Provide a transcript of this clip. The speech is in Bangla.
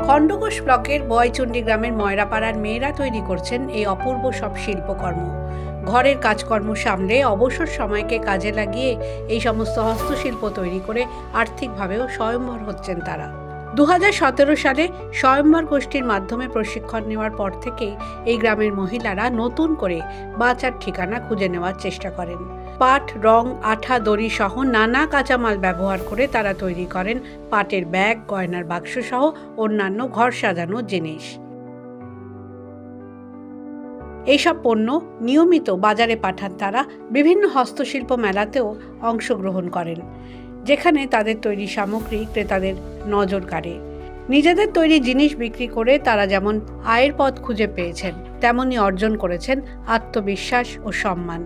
খণ্ডঘোষ ব্লকের বয়চণ্ডী গ্রামের ময়রাপাড়ার মেয়েরা তৈরি করছেন এই অপূর্ব সব শিল্পকর্ম। ঘরের কাজকর্ম সামলে অবসর সময়কে কাজে লাগিয়ে এই সমস্ত হস্তশিল্প তৈরি করে আর্থিকভাবেও স্বয়ম্বর হচ্ছেন তারা। 2017 সালে স্বয়ম্বর গোষ্ঠীর মাধ্যমে প্রশিক্ষণ নেওয়ার পর থেকেই এই গ্রামের মহিলারা নতুন করে বাঁচার ঠিকানা খুঁজে নেওয়ার চেষ্টা করেন। পাট, রং, আঠা, দড়ি সহ নানা কাঁচামাল ব্যবহার করে তারা তৈরি করেন পাটের ব্যাগ, গয়নার বাক্স সহ অন্যান্য ঘর সাজানোর জিনিস। এইসব পণ্য নিয়মিত বাজারে পাঠান তারা। বিভিন্ন হস্তশিল্প মেলাতেও অংশগ্রহণ করেন, যেখানে তাদের তৈরি সামগ্রী ক্রেতাদের নজর কাড়ে। নিজেদের তৈরি জিনিস বিক্রি করে তারা যেমন আয়ের পথ খুঁজে পেয়েছেন, তেমনি অর্জন করেছেন আত্মবিশ্বাস ও সম্মান।